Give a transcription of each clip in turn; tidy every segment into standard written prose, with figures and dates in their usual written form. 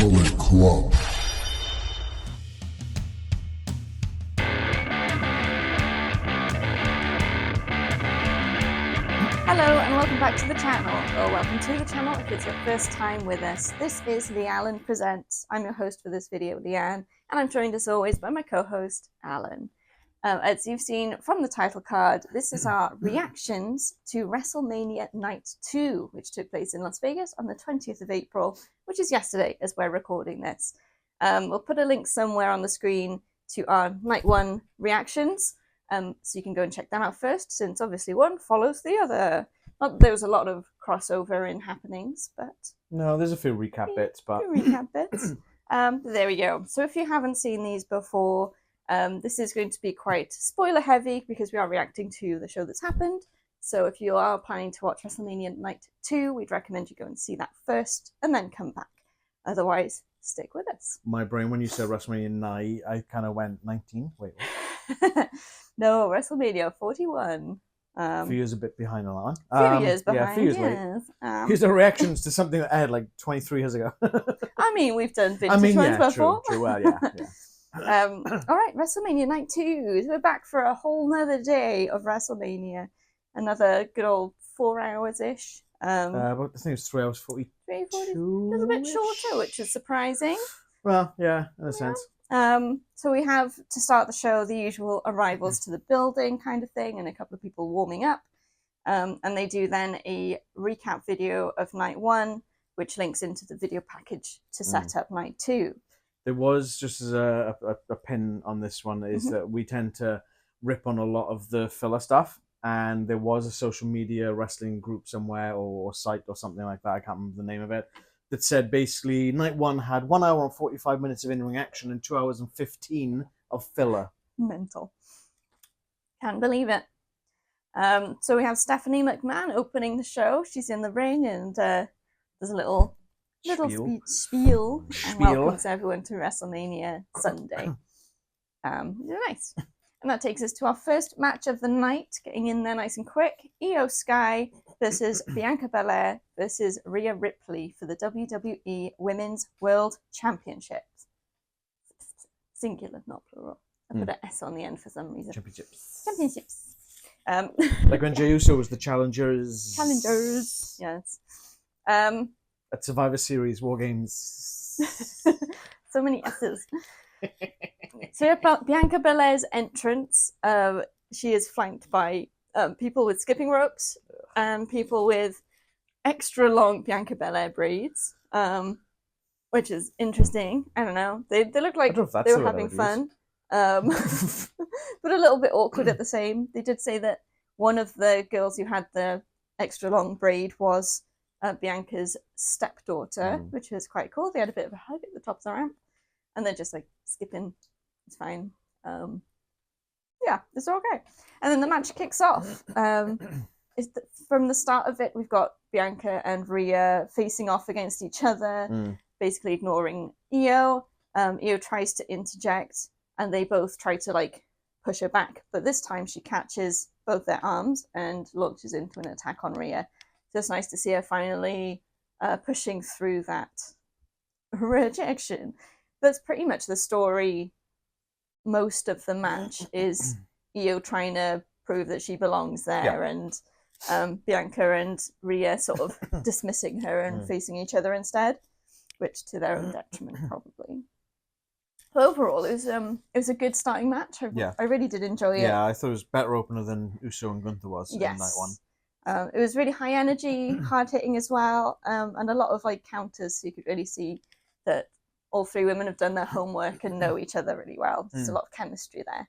Bullet Club. Hello and welcome back to the channel, or welcome to the channel if it's your first time with us. This is Leanne Presents. I'm your host for this video, Leanne, and I'm joined as always by my co-host, Alan. As you've seen from the title card, this is our reactions to WrestleMania Night 2, which took place in Las Vegas on the 20th of April, which is yesterday as we're recording this. We'll put a link somewhere on the screen to our Night 1 reactions, so you can go and check them out first, since obviously one follows the other. Not that there was a lot of crossover in happenings, but... No, there's a few recap bits, but... There we go. So if you haven't seen these before... this is going to be quite spoiler heavy because we are reacting to the show that's happened. So if you are planning to watch WrestleMania Night 2, we'd recommend you go and see that first and then come back. Otherwise, stick with us. My brain, when you said WrestleMania Night, I kind of went 19. Wait, what? No, WrestleMania 41. A few years a bit behind on that one. A few years behind, yeah, a few years late. Here's the reactions to something that aired like 23 years ago. I mean, we've done vintage ones before. True, well, yeah. All right, WrestleMania Night 2. We're back for a whole nother day of WrestleMania. Another good old 4 hours-ish. I think it was 3 hours 42. It was a bit shorter, which is surprising. Well, yeah, in a sense. So we have, to start the show, the usual arrivals to the building kind of thing, and a couple of people warming up. And they do then a recap video of Night 1, which links into the video package to set up Night 2. There was, just as a pin on this one, is that we tend to rip on a lot of the filler stuff. And there was a social media wrestling group somewhere or site or something like that, I can't remember the name of it, that said basically Night 1 had 1 hour and 45 minutes of in-ring action and 2 hours and 15 of filler. Mental. Can't believe it. So we have Stephanie McMahon opening the show. She's in the ring and there's a little spiel and welcomes everyone to WrestleMania Sunday. Nice. And that takes us to our first match of the night, getting in there nice and quick. Io Sky versus Bianca Belair versus Rhea Ripley for the WWE Women's World Championships. Singular, not plural. I put an S on the end for some reason. Championships. Like when Jey Uso was the challengers. Challengers, yes. At Survivor Series War Games. So many S's. So Bianca Belair's entrance, she is flanked by people with skipping ropes and people with extra long Bianca Belair braids, which is interesting. I don't know. They look like they were having fun, but a little bit awkward at the same. They did say that one of the girls who had the extra long braid was Bianca's stepdaughter, which was quite cool. They had a bit of a hug at the top of the ramp, and they're just like skipping. It's fine. Yeah, it's okay. And then the match kicks off. From the start of it, we've got Bianca and Rhea facing off against each other, basically ignoring Io. Io tries to interject, and they both try to like push her back. But this time she catches both their arms and launches into an attack on Rhea. So it's nice to see her finally pushing through that rejection. That's pretty much the story. Most of the match is Io trying to prove that she belongs there, and Bianca and Rhea sort of dismissing her and facing each other instead, which to their own detriment probably. But overall, it was a good starting match. I really did enjoy it. Yeah, I thought it was better opener than Uso and Gunther was in Night 1. It was really high energy, hard hitting as well, and a lot of like counters, so you could really see that all three women have done their homework and know each other really well. There's a lot of chemistry there.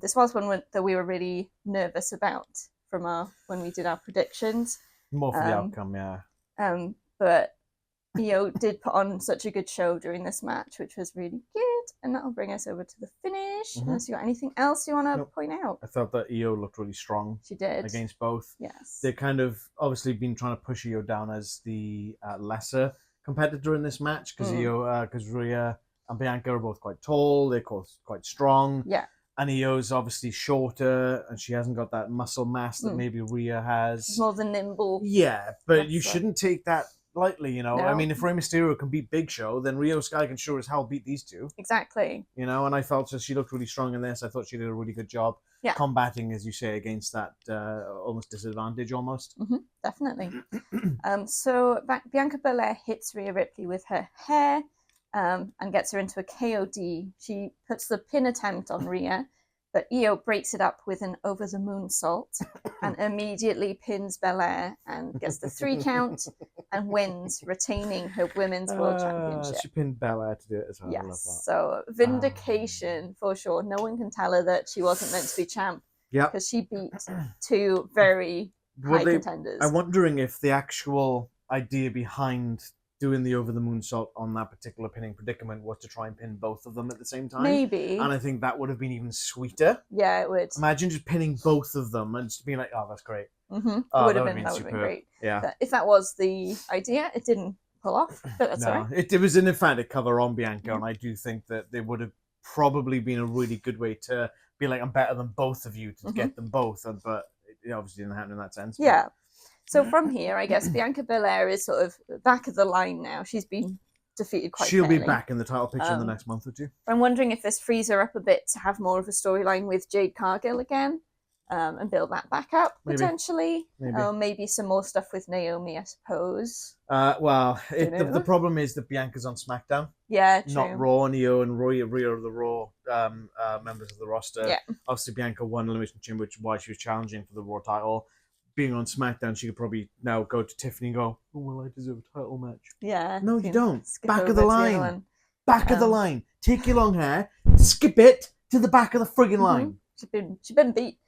This was one that we were really nervous about from when we did our predictions. More for the outcome, yeah. But Io did put on such a good show during this match, which was really good. And that'll bring us over to the finish. Unless you got anything else you want to point out? I thought that Io looked really strong. She did. Against both. Yes. They've kind of obviously been trying to push Io down as the lesser competitor in this match because Rhea and Bianca are both quite tall. They're quite strong. Yeah. And Io's obviously shorter, and she hasn't got that muscle mass that maybe Rhea has. She's more the nimble. Yeah, but you shouldn't take that lightly, you know. No. I mean, if Rey Mysterio can beat Big Show, then Rio Sky can sure as hell beat these two. Exactly. You know, and I felt that she looked really strong in this. I thought she did a really good job combating, as you say, against that almost disadvantage almost. Definitely. So Bianca Belair hits Rhea Ripley with her hair and gets her into a KOD. She puts the pin attempt on Rhea, but Io breaks it up with an over-the-moon salt and immediately pins Belair and gets the 3 count and wins, retaining her Women's World Championship. She pinned Belair to do it as well. Yes, I love that. so vindication for sure. No one can tell her that she wasn't meant to be champ. Yeah. Because she beat 2 very high contenders. I'm wondering if the actual idea behind doing the over the moon salt on that particular pinning predicament was to try and pin both of them at the same time. Maybe. And I think that would have been even sweeter. Yeah, it would. Imagine just pinning both of them and just being like, oh, that's great. That would have been great. Yeah. But if that was the idea, it didn't pull off. But that's all right. It was an emphatic cover on Bianca, and I do think that they would have probably been a really good way to be like, I'm better than both of you to get them both. But it obviously didn't happen in that sense. Yeah. So from here, I guess Bianca Belair is sort of back of the line now. She's been defeated quite She'll fairly. be back in the title picture in the next month or two. I'm wondering if this frees her up a bit to have more of a storyline with Jade Cargill again and build that back up, potentially. Maybe some more stuff with Naomi, I suppose. The problem is that Bianca's on SmackDown. Yeah, true. Not Raw, and Io and Rhea are the Raw members of the roster. Yeah. Obviously, Bianca won Elimination Chamber, which is why she was challenging for the Raw title. Being on SmackDown, she could probably now go to Tiffany and go, oh, well, I deserve a title match. Yeah. No, you don't. Back of the line. Back of the line. Take your long hair, skip it to the back of the friggin' line. She's been beat.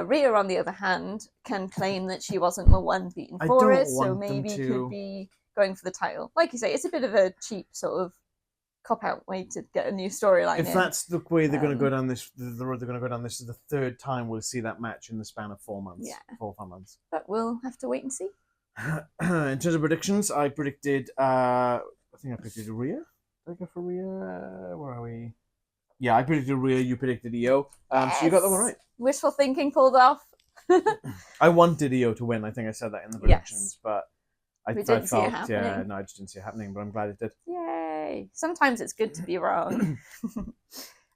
Rhea, on the other hand, can claim that she wasn't the one beaten for it, so maybe could be going for the title. Like you say, it's a bit of a cheap sort of cop-out way to get a new storyline. If that's the way they're going to go down this, the road they're going to go down, this is the 3rd time we'll see that match in the span of 4 months. Yeah. 4 or 5 months. But we'll have to wait and see. In terms of predictions, I predicted, I predicted Rhea. Did I go for Rhea? Where are we? Yeah, I predicted Rhea, you predicted Io. So you got that one right. Wishful thinking pulled off. I wanted Io to win. I think I said that in the predictions, but I didn't see it felt, happening. I just didn't see it happening, but I'm glad it did. Yay. Sometimes it's good to be wrong.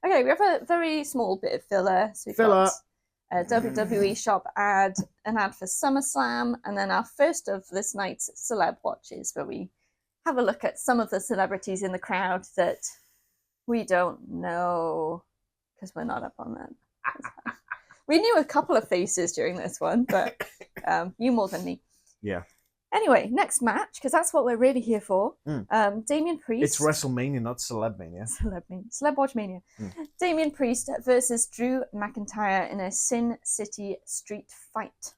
Okay, we have a very small bit of filler. So we've got a WWE shop ad, an ad for SummerSlam, and then our first of this night's celeb watches, where we have a look at some of the celebrities in the crowd that we don't know because we're not up on that. We knew a couple of faces during this one, but you more than me. Yeah. Anyway, next match, because that's what we're really here for. Damian Priest. It's WrestleMania, not Celebmania. Celeb Watch Mania. Damian Priest versus Drew McIntyre in a Sin City street fight.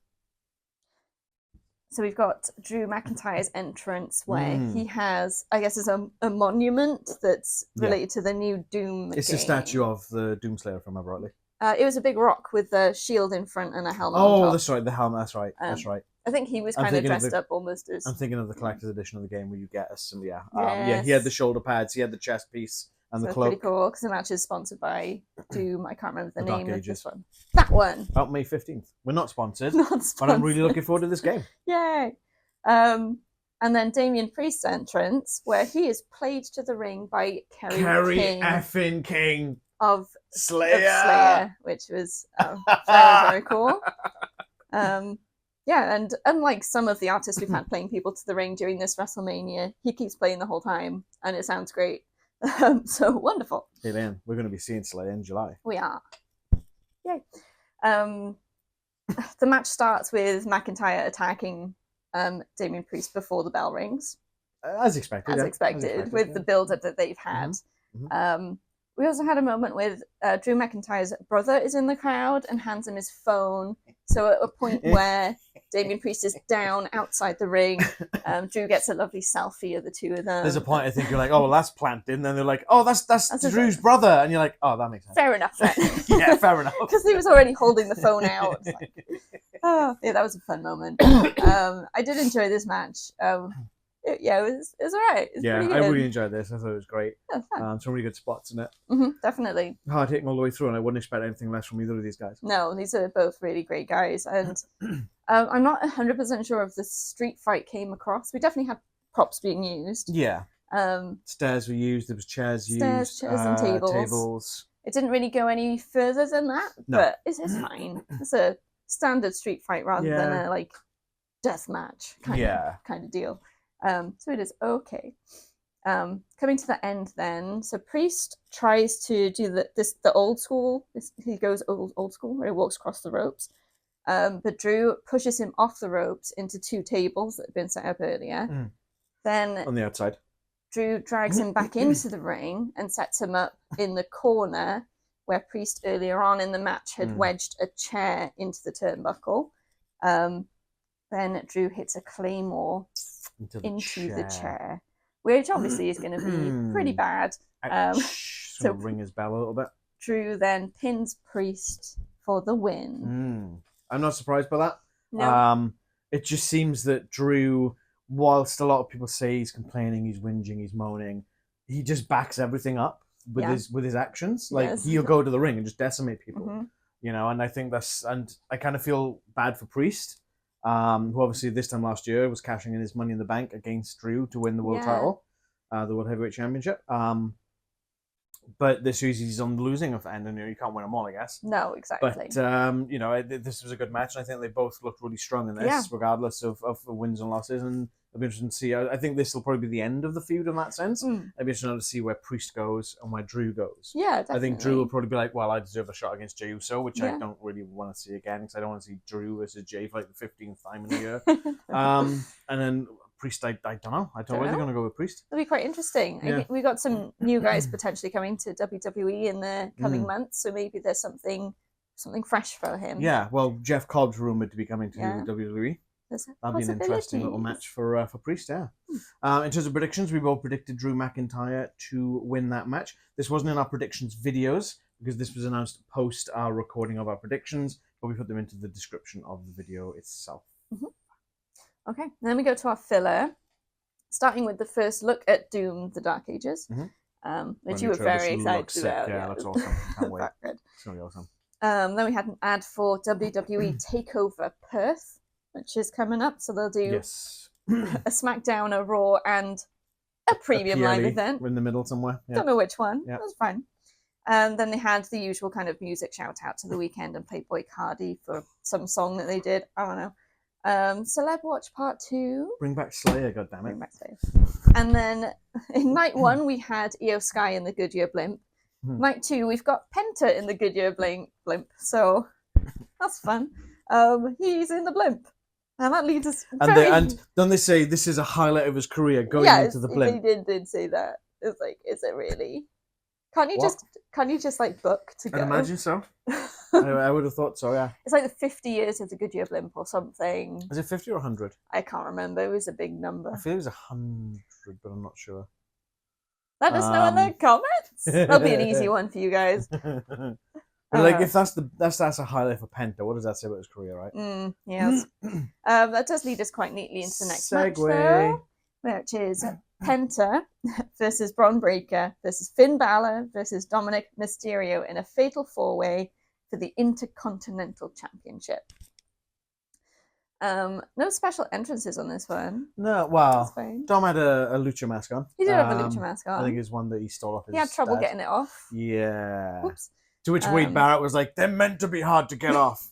So we've got Drew McIntyre's entrance where he has, I guess, is a monument that's related to the new Doom It's game. a statue of the Doomslayer, if I remember rightly. It was a big rock with the shield in front and a helmet on Oh, top. that's right, the helmet, that's right, that's right. I think he was kind of dressed up almost as... I'm thinking of the collector's edition of the game where you get a symbol, Yes. Yeah, he had the shoulder pads, he had the chest piece, and the cloak. Pretty cool, because the match is sponsored by Doom. I can't remember the name Dark of Ages. this one. That one! Out May 15th. We're not sponsored, Not sponsored. but I'm really looking forward to this game. Yay! And then Damian Priest's entrance, where he is played to the ring by Kerry King effing King of Slayer, which was very, very cool. Yeah, and unlike some of the artists we've had playing people to the ring during this WrestleMania, he keeps playing the whole time, and it sounds great. So wonderful. Hey, man, we're going to be seeing Slayer in July. We are. Yay. The match starts with McIntyre attacking Damian Priest before the bell rings. As expected. With the build-up that they've had. We also had a moment with Drew McIntyre's brother is in the crowd and hands him his phone. So at a point where Damian Priest is down outside the ring, Drew gets a lovely selfie of the two of them. There's a point I think you're like, oh, well, that's planted. And then they're like, oh, that's Drew's brother. And you're like, oh, that makes sense. Fair enough then. Yeah, fair enough. Because he was already holding the phone out. Like, oh, yeah, that was a fun moment. I did enjoy this match. It was all right. I really enjoyed this. I thought it was great. Some really good spots in it. Definitely. Hard hitting all the way through, and I wouldn't expect anything less from either of these guys. No, these are both really great guys. And I'm not 100% sure if the street fight came across. We definitely had props being used. Yeah. Um, Stairs were used. There was chairs Stairs, used. chairs and tables. Tables. It didn't really go any further than that, No. but it's fine. It's a standard street fight rather than Yeah. a like death match kind of deal. So it is okay. Coming to the end then, so Priest tries to do the old school. He goes old school, where he walks across the ropes. But Drew pushes him off the ropes into 2 tables that had been set up earlier. Then On the outside. Drew drags him back into the ring and sets him up in the corner where Priest earlier on in the match had wedged a chair into the turnbuckle. Then Drew hits a claymore into the chair, which obviously is going to be pretty bad. So ring his bell a little bit. Drew then pins Priest for the win. I'm not surprised by that. No. It just seems that Drew, whilst a lot of people say he's complaining, he's whinging, he's moaning, he just backs everything up with his actions. Like he'll go to the ring and just decimate people, you know. And I think and I kind of feel bad for Priest, who obviously this time last year was cashing in his Money in the Bank against Drew to win the world title, the World Heavyweight Championship. But this year he's on the losing end, and you can't win them all, I guess. No, exactly. But you know, this was a good match, and I think they both looked really strong in this, regardless of the wins and losses. And I'll be interested to see. I think this will probably be the end of the feud in that sense. I'd be interested to see where Priest goes and where Drew goes. Yeah, definitely. I think Drew will probably be like, "Well, I deserve a shot against Jey Uso," which I don't really want to see again, because I don't want to see Drew versus Jey for like the 15th time in a year. And then Priest, I don't know. I don't know where they're going to go with Priest. It'll be quite interesting. I think we got some new guys potentially coming to WWE in the coming months, so maybe there's something fresh for him. Yeah, well, Jeff Cobb's rumoured to be coming to WWE. That'd be an interesting little match for Priest, In terms of predictions, we both predicted Drew McIntyre to win that match. This wasn't in our predictions videos, because this was announced post our recording of our predictions, but we put them into the description of the video itself. Okay, then we go to our filler, starting with the first look at Doom: The Dark Ages, which you were very excited about. Yeah, that's awesome. Can't wait. It's going to be awesome. Then we had an ad for WWE TakeOver Perth, which is coming up. So they'll do a SmackDown, a Raw, and a premium live event. We're in the middle somewhere. Yeah. Don't know which one. Yeah. That's fine. Then they had the usual kind of music shout out to The Weeknd and Playboy Cardi for some song that they did. I don't know. Celeb Watch Part 2. Bring back Slayer, goddammit. Bring back Slayer. And then in night 1, we had Io Sky in the Goodyear Blimp. Night 2, we've got Penta in the Goodyear Blimp. So that's fun. He's in the blimp. And that leads us... And don't they say this is a highlight of his career, going into the blimp? They did say that. It's like, is it really? Can't you just like book to go? I'd imagine so. I would have thought so, yeah. It's like the 50 years of the Goodyear Blimp or something. Is it 50 or 100? I can't remember. It was a big number. I feel it was 100, but I'm not sure. Let us know in the comments. That'll be an easy one for you guys. But like, if that's a highlight for Penta, what does that say about his career, right? Yes. That does lead us quite neatly into the next match, though, which is Penta versus Bron Breakker versus Finn Balor versus Dominik Mysterio in a fatal 4-way for the Intercontinental Championship. No special entrances on this one. No, well, Dom had a lucha mask on. He did have a lucha mask on. I think it's one that he stole off his He had trouble getting it off. Yeah. Whoops. To which Wade Barrett was like, they're meant to be hard to get off.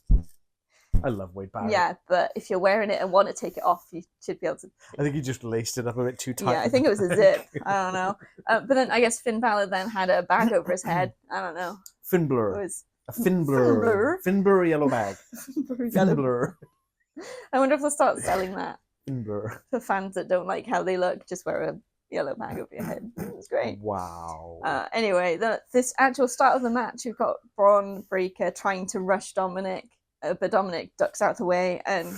I love Wade Barrett. Yeah, but if you're wearing it and want to take it off, you should be able to. I think he just laced it up a bit too tight. Yeah, I think it was a zip. I don't know. But then I guess Finn Balor then had a bag over his head. I don't know. Finn Blur. It was a Finn Blur. Finn Blur yellow bag. Finn Blur. I wonder if they'll start selling that. Finn Blur. For fans that don't like how they look, just wear a yellow bag over your head. It's great. Wow. Anyway, this actual start of the match, you've got Bron Breakker trying to rush Dominik, but Dominik ducks out the way and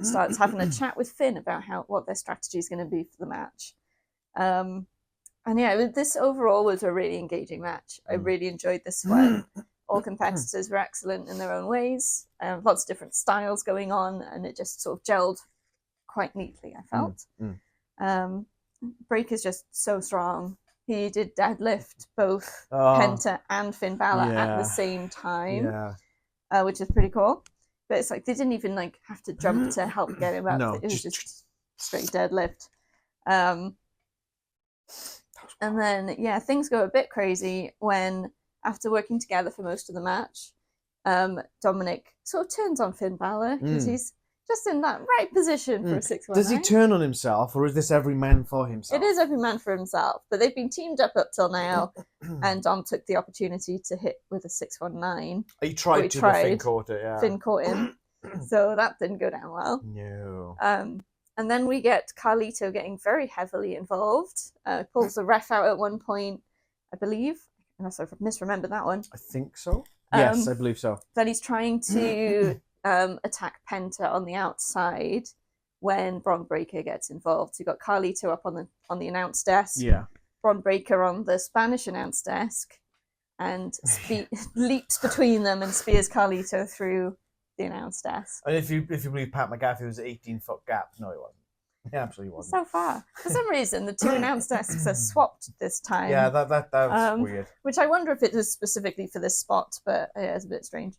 starts having a chat with Finn about what their strategy is going to be for the match. And yeah, this overall was a really engaging match. I really enjoyed this one. All competitors were excellent in their own ways. Lots of different styles going on, and it just sort of gelled quite neatly, I felt. Breakker's just so strong. He did deadlift both Penta and Finn Balor at the same time, which is pretty cool. But it's like they didn't even like have to jump to help get him up. No, it was just straight deadlift. And then, yeah, things go a bit crazy when, after working together for most of the match, Dominik sort of turns on Finn Balor because he's just in that right position for a 619. Does he turn on himself, or is this every man for himself? It is every man for himself, but they've been teamed up till now, and Dom took the opportunity to hit with a 619. He tried to, but Finn caught it, yeah. Finn caught him, so that didn't go down well. No. And then we get Carlito getting very heavily involved. Pulls the ref out at one point, I believe. Unless I've misremembered that one. I think so. Yes, I believe so. Then he's trying to attack Penta on the outside when Bron Breakker gets involved. So you got Carlito up on the announce desk. Yeah. Bron Breakker on the Spanish announce desk, and leaps between them and spears Carlito through the announce desk. And if you believe Pat McAfee, it was an 18-foot gap. No, it wasn't. It absolutely wasn't. So far. For some reason, the two announce desks are swapped this time. Yeah, that was weird. Which I wonder if it is specifically for this spot, but yeah, it's a bit strange.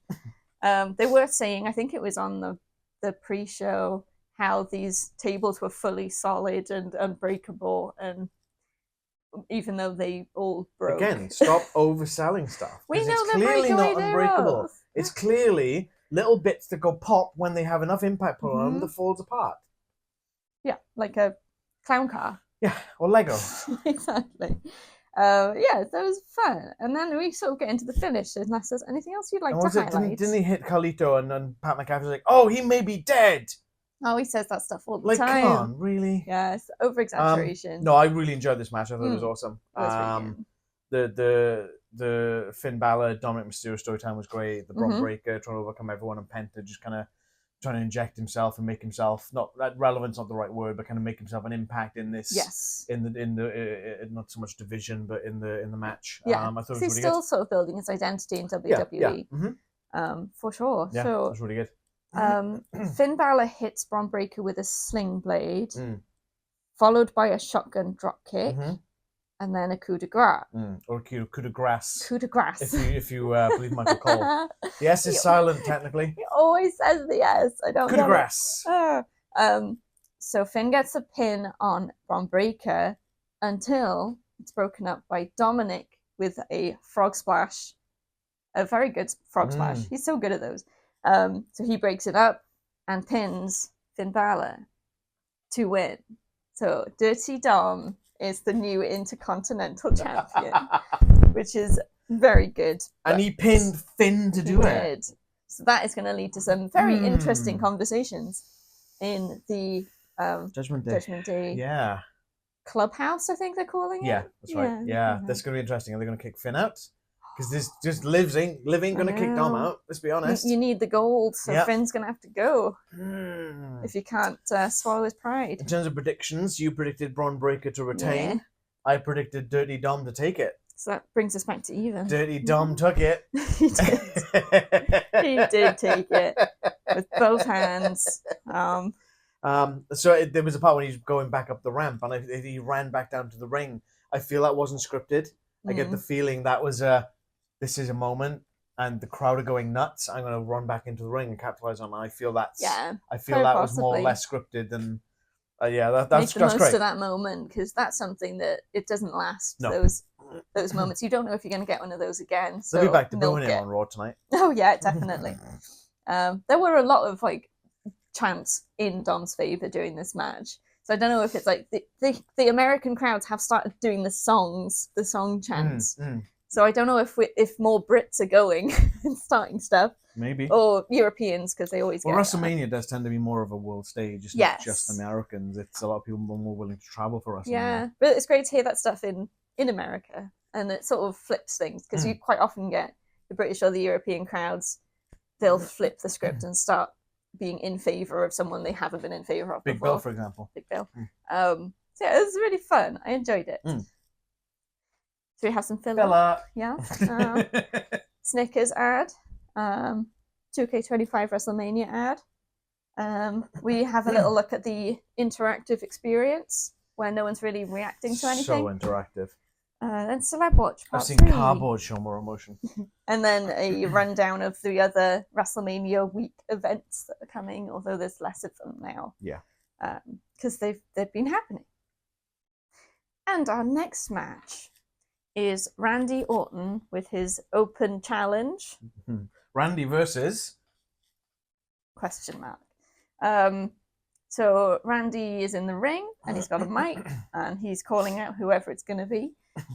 They were saying, I think it was on the pre-show, how these tables were fully solid and unbreakable, and even though they all broke. Again, stop overselling stuff. We know it's they're clearly not unbreakable. tables. It's clearly little bits that go pop when they have enough impact put on them that falls apart. Yeah, like a clown car. Yeah, or Lego. Exactly. Yeah, that was fun. And then we sort of get into the finish, unless there's anything else you'd like to highlight. Didn't he hit Carlito and Pat McAfee's like, oh, he may be dead. Oh, he says that stuff all the like, time. Come on, really? Yeah, it's over-exaggeration. No, I really enjoyed this match. I thought it was awesome. It was really good. The Finn Balor, Dominik Mysterio storyline was great. The Bron Breakker trying to overcome everyone, and Penta just kind of trying to inject himself and make himself, not that relevant's not the right word, but kind of make himself an impact in this. Yes. In the not so much division, but in the match. Yeah. I thought it was he's really still good. sort of building his identity in WWE. Yeah. For sure. Yeah, so it was really good. Finn Balor hits Bron Breakker with a sling blade, followed by a shotgun drop kick, and then a coup de grace. Or coup de grace. Coup de grace. If you believe Michael Cole. The S is silent, technically. He always says the S. I don't know. Coup de grace. So Finn gets a pin on Bron Breakker until it's broken up by Dominik with a frog splash. A very good frog splash. He's so good at those. So he breaks it up and pins Finn Balor to win. So Dirty Dom is the new Intercontinental Champion, which is very good. And he pinned Finn to do it. So that is going to lead to some very interesting conversations in the Judgment Day yeah. Clubhouse, I think they're calling it. Yeah, that's right. Yeah, that's going to be interesting. Are they going to kick Finn out? Because this just Liv ain't going to kick Dom out, let's be honest. You need the gold, so Finn's going to have to go if you can't swallow his pride. In terms of predictions, you predicted Bron Breakker to retain. Yeah. I predicted Dirty Dom to take it. So that brings us back to even. Dirty Dom took it. He did. He did take it with both hands. So there was a part when he's going back up the ramp and he ran back down to the ring. I feel that wasn't scripted. I get the feeling that was this is a moment and the crowd are going nuts. I'm going to run back into the ring and capitalize on it. I feel that was more or less scripted than that's Make the most great. of that moment, because that's something that it doesn't last. No. Those moments, you don't know if you're going to get one of those again. So they'll be back to booing him on Raw tonight. Oh yeah, definitely. There were a lot of chants in Dom's favor during this match. So I don't know if it's the American crowds have started doing the song chants. So I don't know if more Brits are going and starting stuff. Maybe. Or Europeans, because they always Well, WrestleMania does tend to be more of a world stage. It's not just Americans. It's a lot of people more willing to travel for WrestleMania. Yeah, but it's great to hear that stuff in America. And it sort of flips things, because you quite often get the British or the European crowds, they'll flip the script and start being in favour of someone they haven't been in favour of Big before. Bill, for example. Big Bill. So yeah, it was really fun. I enjoyed it. So we have some filler. Yeah. Snickers ad. 2K25 WrestleMania ad. We have a little look at the interactive experience where no one's really reacting to anything. So interactive. Then Celeb Watch. I've seen 3. cardboard show more emotion. And then a rundown of the other WrestleMania week events that are coming, although there's less of them now. Yeah. Because they've been happening. And our next match is Randy Orton with his open challenge. Randy versus... Question mark. So Randy is in the ring and he's got a mic and he's calling out whoever it's going to be.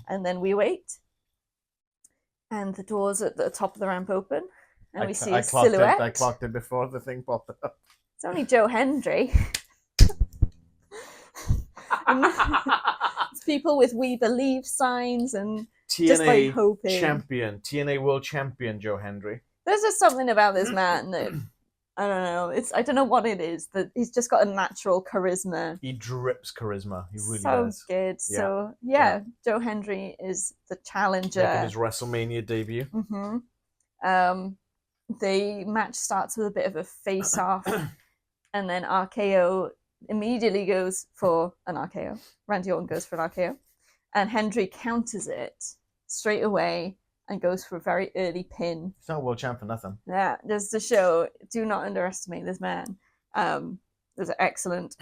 And then we wait. And the doors at the top of the ramp open. And we see a silhouette. I clocked it before the thing popped up. It's only Joe Hendry. It's people with "We Believe" signs and TNA just like hoping. champion, TNA World Champion Joe Hendry. There's just something about this man that I don't know. I don't know what it is, that he's just got a natural charisma. He drips charisma. He really so does. Good. Yeah. So yeah, Joe Hendry is the challenger. Making his WrestleMania debut. The match starts with a bit of a face-off, and then RKO immediately goes for an RKO. Randy Orton goes for an RKO, and Hendry counters it straight away and goes for a very early pin. He's not world champ for nothing. Yeah, just to show, do not underestimate this man. It was excellent.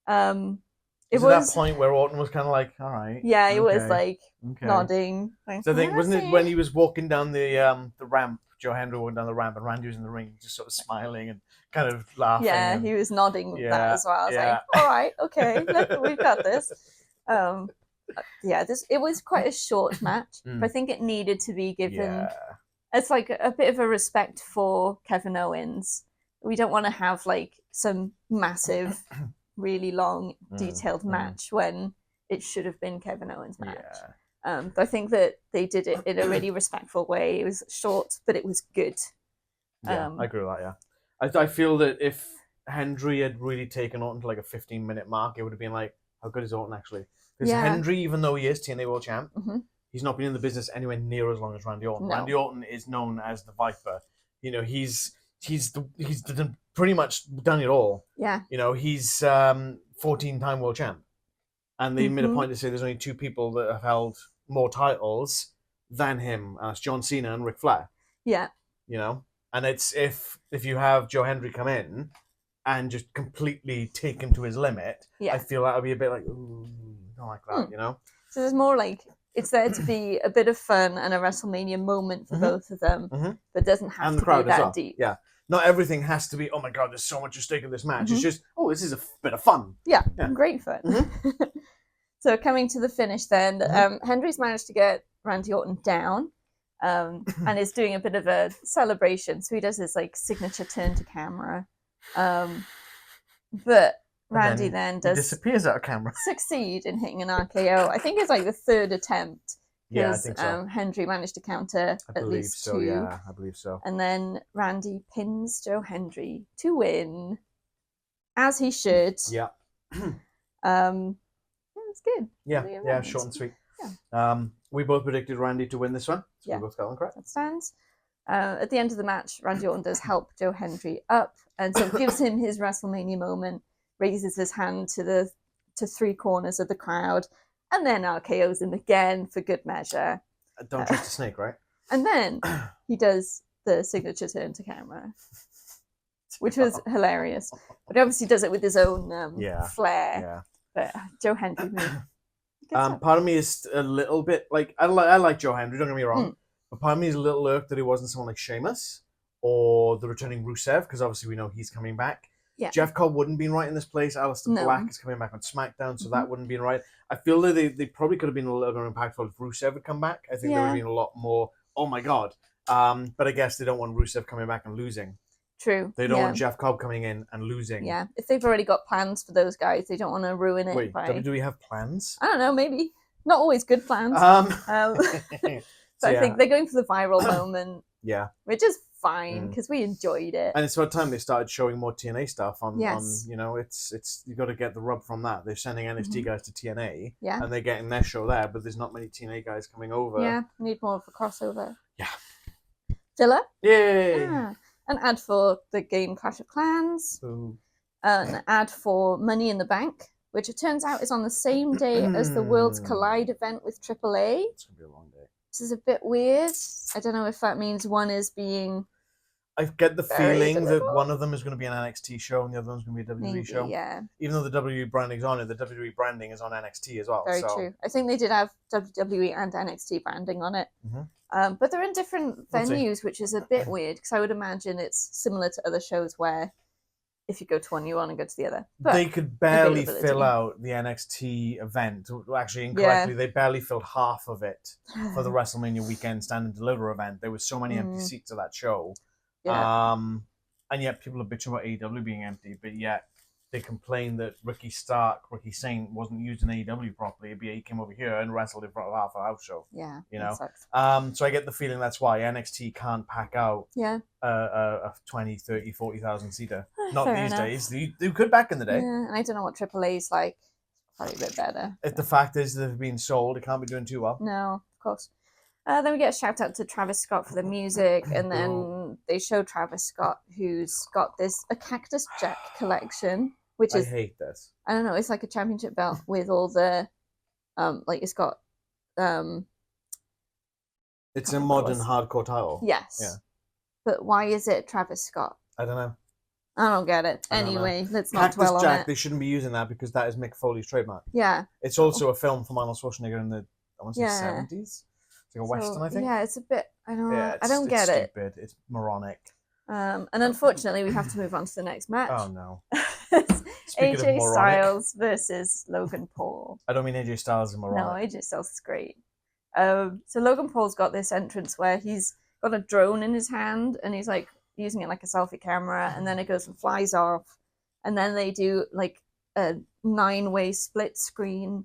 It was that point where Orton was kind of like, all right. Yeah, he was like nodding. Like, so I think, wasn't it when he was walking down the ramp, Joe Hendry walking down the ramp, and Randy was in the ring, just sort of smiling and kind of laughing. Yeah, he was nodding with that as well. I was like, all right, okay, we've got this. It was quite a short match, but I think it needed to be given. Yeah. It's like a bit of a respect for Kevin Owens. We don't want to have like some massive, really long, detailed match when it should have been Kevin Owens' match. Yeah. I think that they did it in a really respectful way. It was short, but it was good. Yeah, I agree with that, yeah. I feel that if Hendry had really taken Orton to like a 15-minute mark, it would have been like, how good is Orton actually? Because Hendry, even though he is TNA World Champ, he's not been in the business anywhere near as long as Randy Orton. No. Randy Orton is known as the Viper. You know, he's pretty much done it all. Yeah. You know, he's 14-time World Champ. And they made a point to say there's only two people that have held more titles than him, and that's John Cena and Ric Flair. Yeah. You know? And it's if you have Joe Hendry come in and just completely take him to his limit, I feel that would be a bit like, ooh, not like that, you know? So there's more like, it's there to be a bit of fun and a WrestleMania moment for both of them, but doesn't have to be that deep. Yeah. Not everything has to be, oh my God, there's so much at stake in this match. It's just, oh, this is a bit of fun. Yeah. Great fun. So coming to the finish then, Hendry's managed to get Randy Orton down and is doing a bit of a celebration. So he does his like signature turn to camera. But Randy then does disappears out of camera. Succeed in hitting an RKO. I think it's like the third attempt. Yeah, I think so. Hendry managed to counter at least two. Yeah, I believe so. And then Randy pins Joe Hendry to win, as he should. Yeah. It's good. Yeah, short and sweet. Yeah. We both predicted Randy to win this one, so we both got them correct. That stands. At the end of the match, Randy Orton does help Joe Hendry up, and so gives him his WrestleMania moment, raises his hand to three corners of the crowd, and then RKO's him again for good measure. Don't trust a snake, right? And then he does the signature turn to camera, which was hilarious. But he obviously does it with his own flair. Yeah. But Joe Hendry. Part of me is a little bit like, I like Joe Hendry, don't get me wrong, but part of me is a little irked that he wasn't someone like Sheamus or the returning Rusev, because obviously we know he's coming back. Yeah. Jeff Cobb wouldn't be right in this place. Aleister Black is coming back on SmackDown, so that wouldn't be right. I feel that they probably could have been a little more impactful if Rusev had come back. I think there would have been a lot more, oh my God. But I guess they don't want Rusev coming back and losing. True. They don't want Jeff Cobb coming in and losing. Yeah. If they've already got plans for those guys, they don't want to ruin it. Wait, WWE have plans? I don't know, maybe. Not always good plans. So I think they're going for the viral moment. Yeah. Which is fine, because we enjoyed it. And it's about time they started showing more TNA stuff on you know, it's you got to get the rub from that. They're sending NXT guys to TNA, and they're getting their show there, but there's not many TNA guys coming over. Yeah, need more of a crossover. Yeah. Filler? Yay! Yeah. An ad for the game Clash of Clans. An ad for Money in the Bank, which it turns out is on the same day as the Worlds Collide event with AAA. It's going to be a long day. This is a bit weird. I don't know if that means one is being I get the Very feeling that difficult. one of them is going to be an NXT show and the other one's going to be a WWE Maybe, show. yeah. Even though the WWE branding's on it, the WWE branding is on NXT as well. Very true. I think they did have WWE and NXT branding on it. But they're in different venues, which is a bit weird because I would imagine it's similar to other shows where if you go to one, you want to go to the other. But they could barely fill out the NXT event. Actually, incorrectly, they barely filled half of it for the WrestleMania weekend Stand and Deliver event. There was so many empty seats at that show. Yeah. And yet people are bitching about AEW being empty, but yet they complain that Ricky Saint wasn't used in AEW properly. He came over here and wrestled in front of half a house show. Yeah, you know. sucks. So I get the feeling that's why NXT can't pack out a 20, 30, 40,000 seater. Not Fair these enough. days. They could back in the day. Yeah, and I don't know what AAA's like. Probably a bit better. If the fact is they've been sold, it can't be doing too well. No, of course. Then we get a shout out to Travis Scott for the music, and then they show Travis Scott, who's got a Cactus Jack collection, which is, I hate this. I don't know, it's like a championship belt with all the, it's got, it's a modern hardcore title. Yes. Yeah. But why is it Travis Scott? I don't know. I don't get it. Anyway, let's not dwell on Jack, it. they shouldn't be using that because that is Mick Foley's trademark. Yeah. It's also a film from Arnold Schwarzenegger in the, I want to say 70s. It's like a Western, I think. Yeah, it's a bit, I don't get it's it. Stupid. It's moronic. And unfortunately, we have to move on to the next match. Oh, no. AJ Styles versus Logan Paul. I don't mean AJ Styles is moronic. No, AJ Styles is great. So Logan Paul's got this entrance where he's got a drone in his hand and he's like using it like a selfie camera, and then it goes and flies off, and then they do like a 9-way split screen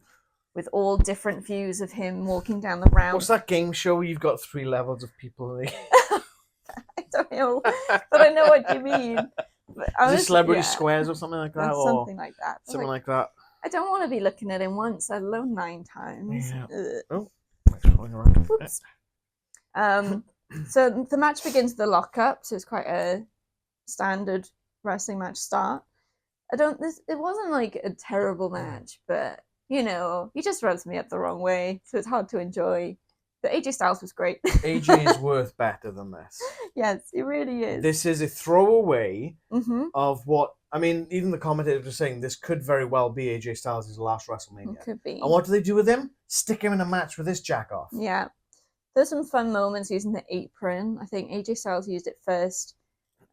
with all different views of him walking down the ramp. What's that game show where you've got 3 levels of people? I don't know, but I know what you mean. Is it Celebrity Squares or something like that? Or something like that. Something like that. I don't want to be looking at him once, let alone 9 times. Yeah. Oh, oops. So the match begins with the lockup, so it's quite a standard wrestling match start. It wasn't like a terrible match, but you know, he just rubs me up the wrong way, so it's hard to enjoy. But AJ Styles was great. AJ is worth better than this. Yes, he really is. This is a throwaway of what, I mean, even the commentators were saying this could very well be AJ Styles' last WrestleMania. It could be. And what do they do with him? Stick him in a match with this jack-off. Yeah. There's some fun moments using the apron. I think AJ Styles used it first.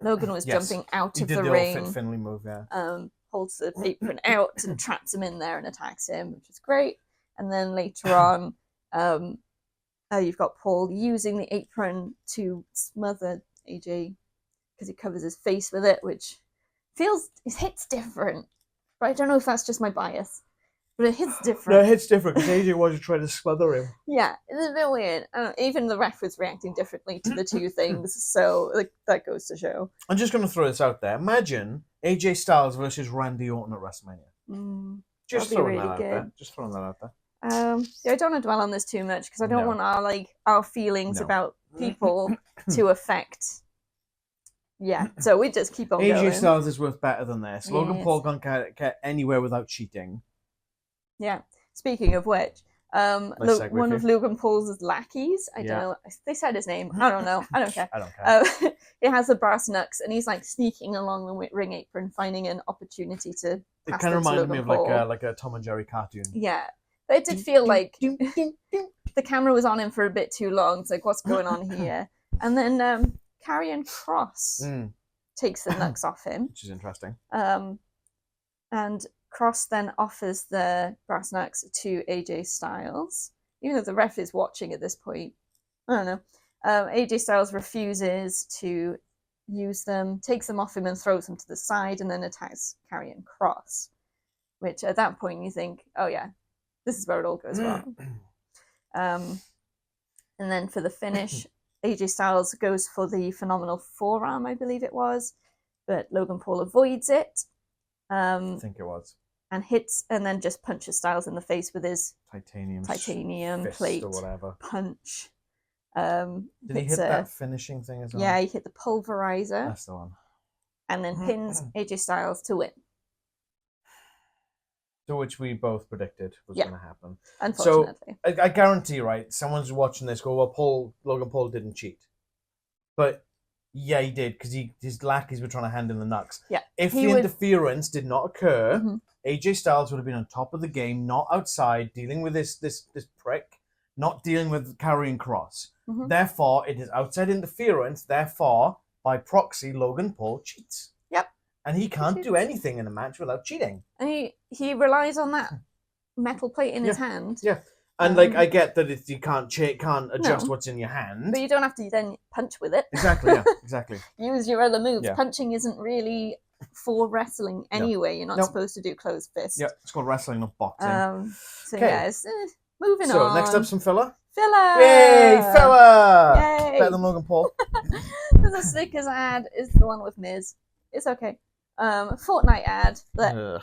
Logan was jumping out of the ring. He did the old Fit Finlay move, yeah. Holds the apron out and traps him in there and attacks him, which is great. And then later on, you've got Paul using the apron to smother AJ because he covers his face with it, which hits different. But I don't know if that's just my bias. But it hits different. No, it hits different because AJ was trying to smother him. Yeah, it's a bit weird. Even the ref was reacting differently to the two things, so that goes to show. I'm just going to throw this out there. Imagine AJ Styles versus Randy Orton at WrestleMania. Just throwing that out there. Just throwing that out there. I don't want to dwell on this too much because I don't want our feelings about people to affect. Yeah, so we just keep on going. AJ Styles is worth better than this. Yes. Logan Paul can't get anywhere without cheating. Yeah. Speaking of which, one of Logan Paul's lackeys, I don't know, they said his name. I don't know. I don't care. I don't care. It has the brass knucks, and he's like sneaking along the ring apron, finding an opportunity to. It kind of reminded me of like a Tom and Jerry cartoon. Yeah, but it did feel like the camera was on him for a bit too long. It's like, what's going on here? And then Karrion Kross takes the knucks off him, which is interesting. And Kross then offers the brass knucks to AJ Styles, even though the ref is watching at this point. I don't know. AJ Styles refuses to use them, takes them off him and throws them to the side, and then attacks Karrion Kross, which at that point you think, oh yeah, this is where it all goes wrong. And then for the finish, AJ Styles goes for the phenomenal forearm, I believe it was, but Logan Paul avoids it. I think it was. And hits, and then just punches Styles in the face with his titanium plate or whatever punch. Did he hit that finishing thing as well? Yeah, he hit the pulverizer. That's the one. And then pins AJ Styles to win. To which we both predicted was going to happen. Unfortunately. So I guarantee, right, someone's watching this go, well, Logan Paul didn't cheat. But Yeah, he did, because his lackeys were trying to hand him the nuts. Yeah. If He the would- interference did not occur, Mhm. AJ Styles would have been on top of the game, not outside, dealing with this prick, not dealing with carrying cross. Mhm. Therefore, it is outside interference. Therefore, by proxy, Logan Paul cheats. Yep. And he can't He do cheats. anything in a match without cheating. And he relies on that metal plate in his hand. Yeah. And I get that you can't adjust No. what's in your hand. But you don't have to then punch with it. Exactly, yeah, exactly. Use your other moves. Yeah. Punching isn't really for wrestling anyway. You're not Nope. supposed to do closed fist. Yep, it's called wrestling, not boxing. So Okay. yeah, it's, moving on. So next up, some filler. Filler. Yay, filler! Yay! Better than Logan Paul. The Snickers ad is the one with Miz. It's okay. Fortnite ad. Ugh.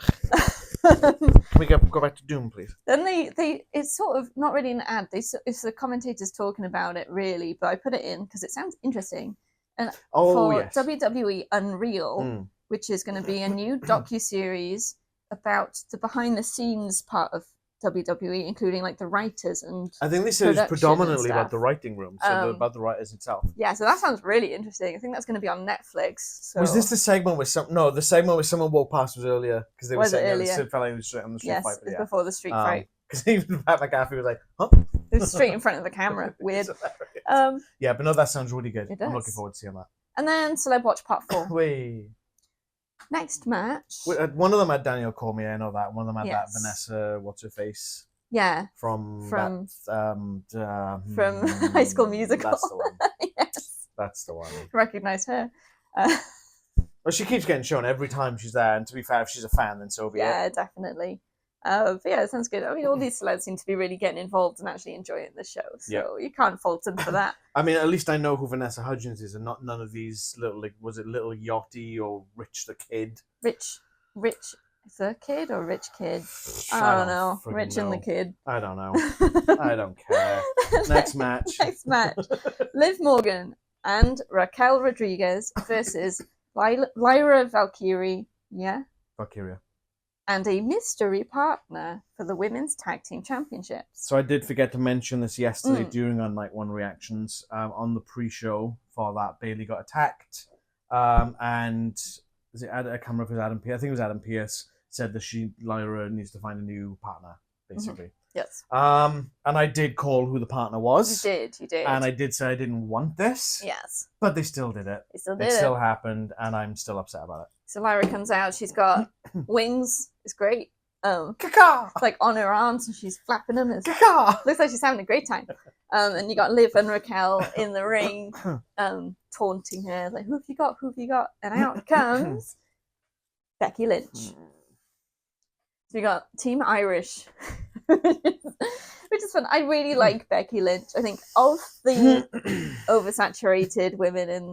Can we go back to Doom, please? Then it's sort of not really an ad. It's the commentators talking about it really, but I put it in because it sounds interesting. And for Yes. WWE Unreal, which is going to be a new docuseries about the behind the scenes part of WWE, including like the writers and I think this is production predominantly and about stuff. the writing room, so about the writers itself. Yeah, so that sounds really interesting. I think that's going to be on Netflix. So. Was this the segment with the segment where someone walked past was earlier because they were Was it saying earlier? the fella who was straight on the street Yes, fight. it's before the street fight. Because even Pat McAfee was like, huh? It was straight in front of the camera. Weird. Yeah, but no, that sounds really good. It I'm does. looking forward to seeing that. And then Celeb Watch Part 4. Wait. Next match. One of them had Daniel Cormier, I know that. One of them had that Yes. Vanessa, what's her face? Yeah. From High School Musical. That's the one. Yes. That's the one. Recognize her. Well, she keeps getting shown every time she's there, and to be fair, if she's a fan, then so be it. Yeah, definitely. But yeah, it sounds good. I mean, all these celebs seem to be really getting involved and actually enjoying the show, so you can't fault them for that. I mean, at least I know who Vanessa Hudgens is, and not none of these little, like, was it Little Yachty or Rich the Kid? Rich the Kid or Rich Kid? I don't know. Rich and the Kid. I don't know. I don't care. Next match. Next match. Liv Morgan and Raquel Rodriguez versus Lyra Valkyria. Yeah. Valkyria. And a mystery partner for the Women's Tag Team Championships. So I did forget to mention this yesterday during our Night 1 reactions. On the pre-show for that, Bayley got attacked. And I can't remember if it was Adam Pearce. I think it was Adam Pearce said that Lyra needs to find a new partner, basically. Yes. And I did call who the partner was. You did. And I did say I didn't want this. Yes. But they still did it. They still did it. It still happened, and I'm still upset about it. So Lyra comes out. She's got wings. It's great. Caca! Like on her arms, and she's flapping them. Caca! Looks like she's having a great time. And you got Liv and Raquel in the ring, taunting her like, "Who have you got? Who have you got?" And out comes Becky Lynch. So you got Team Irish, which is fun. I really like Becky Lynch. I think of the oversaturated women in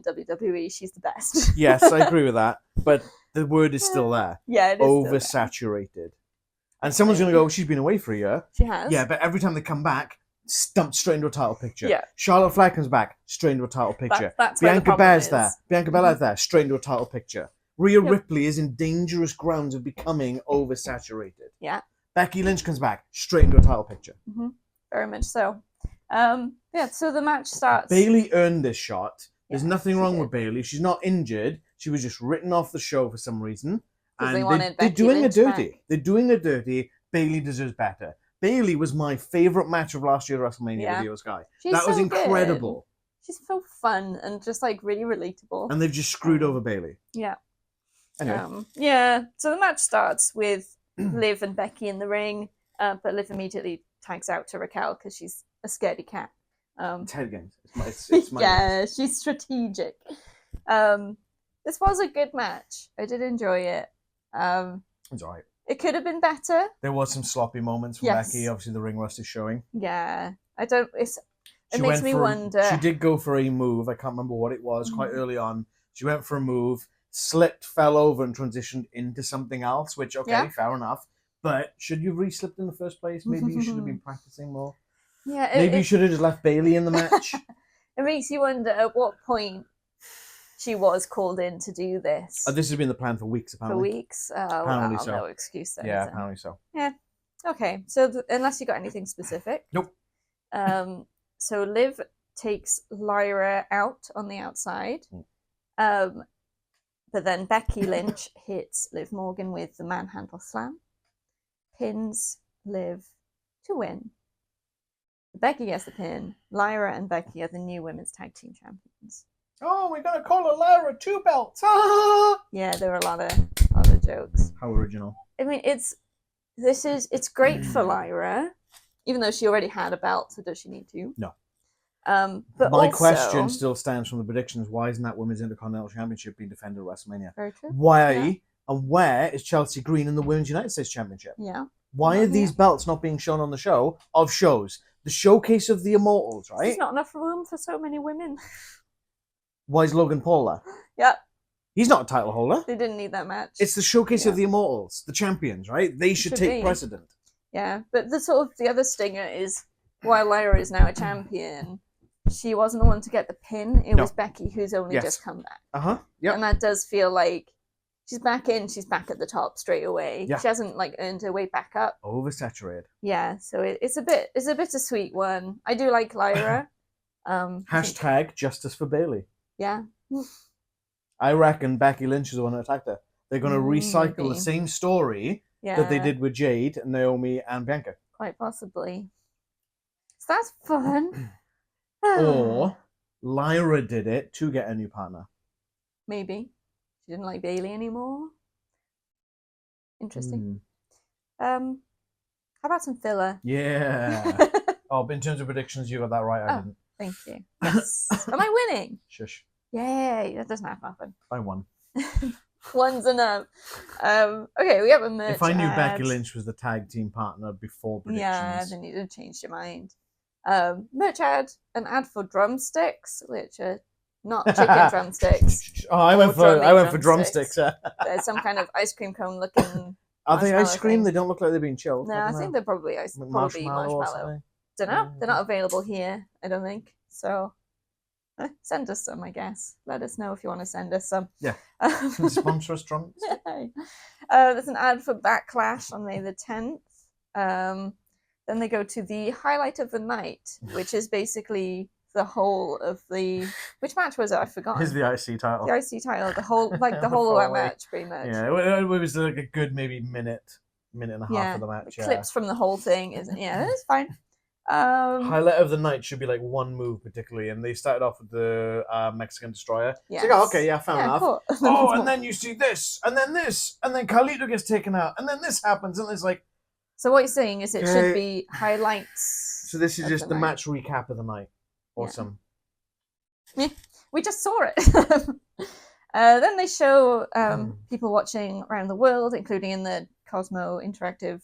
WWE, she's the best. Yes, I agree with that. But the word is still there. Yeah, it is oversaturated. And someone's going to go, she's been away for a year. She has. Yeah, but every time they come back, stumped straight into a title picture. Yeah. Charlotte Flair comes back, straight into a title picture. That's where the Bianca problem Belair's is. there. Bianca Belair's there, straight into a title picture. Rhea Ripley is in dangerous grounds of becoming oversaturated. Yeah. Becky Lynch comes back, straight into a title picture. Mm-hmm. Very much so. Yeah, so the match starts. Bayley earned this shot. There's Yeah, nothing she wrong did. with Bayley. She's not injured. She was just written off the show for some reason. 'Cause And they wanted they're Becky doing Lynch her dirty. back. They're doing her dirty. Bayley deserves better. Bayley was my favourite match of last year at WrestleMania Yeah. with Io Sky. She's That was so incredible. Good. She's so fun and just like really relatable. And they've just screwed over Bayley. Yeah. Anyway. Yeah. So the match starts with Liv and Becky in the ring, but Liv immediately tags out to Raquel because she's a scaredy cat. It's head games. It's my Yeah, she's strategic. This was a good match. I did enjoy it. It's all right. It could have been better. There was some sloppy moments from Yes. Becky. Obviously, the ring rust is showing. Yeah. It She makes went me for- wonder. She did go for a move. I can't remember what it was. Quite early on, she went for a move, slipped, fell over, and transitioned into something else. Which, okay, Yeah. fair enough. But should you have re-slipped in the first place? Maybe you should have been practicing more. Yeah, Maybe you should have just left Bayley in the match. It makes you wonder at what point she was called in to do this. This has been the plan for weeks, For apparently. weeks. Apparently Well, so. no excuse then. Yeah, is it? apparently so. Okay, so unless you got anything specific. Nope. So Liv takes Lyra out on the outside. But then Becky Lynch hits Liv Morgan with the manhandle slam, pins Liv to win. Becky gets the pin. Lyra and Becky are the new women's tag team champions. Oh, we're gonna call her Lyra 2 belts. Yeah, there were a lot of jokes. How original. I mean, it's great for Lyra, even though she already had a belt. So does she need to? No. But my also, question still stands from the predictions. Why isn't that Women's Intercontinental Championship being defended at WrestleMania? Very true. Why Yeah. and where is Chelsea Green in the Women's United States Championship? Yeah. Why are these belts not being shown on the show of shows? The showcase of the Immortals, right? There's not enough room for so many women. Why is Logan Paul there? Yeah. He's not a title holder. They didn't need that match. It's the showcase of the Immortals, the champions, right? They should take precedent. Yeah, but the other stinger is while Lyra is now a champion, she wasn't the one to get the pin. It was Becky, who's only just come back. Yep. And that does feel like she's back at the top straight away. Yeah. She hasn't earned her way back up. Oversaturated. Yeah, so it's a bittersweet one. I do like Lyra. Hashtag justice for Bailey. Yeah. I reckon Becky Lynch is the one that attacked her. They're going to recycle the same story that they did with Jade, Naomi, and Bianca. Quite possibly. So that's fun. Or Lyra did it to get a new partner. Maybe. She didn't like Bailey anymore. Interesting. How about some filler? Yeah. But in terms of predictions, you got that right. I didn't. Thank you. Yes. Am I winning? Shush. Yay. That doesn't have to happen. I won. One's enough. Okay, we have a merch If I knew ad. Becky Lynch was the tag team partner before predictions. Yeah, then you'd have changed your mind. Merch ad, an ad for drumsticks, which are not chicken drumsticks. Oh, I went for drumsticks. There's some kind of ice cream cone looking. Are they ice cream? They don't look like they're being chilled. No, I think they're probably marshmallow. Don't know. They're not available here, I don't think. So send us some, I guess. Let us know if you want to send us some. Yeah. Sponsor us drums. There's an ad for Backlash on May the 10th. Then they go to the highlight of the night, which is basically the whole of the... Which match was it? I forgot. It's the IC title. The IC title. The whole of that match, pretty much. Yeah, it was like a good maybe minute and a half of the match. Clips from the whole thing. It's fine. Highlight of the night should be like one move particularly, and they started off with the Mexican Destroyer. Yes. It's like, okay, fair enough. Cool. And then you see this, and then Carlito gets taken out, and then this happens, and it's like... So what you're saying is it should be highlights. So this is just the match recap of the night. Awesome. Yeah, we just saw it. Then they show people watching around the world, including in the Cosmo interactive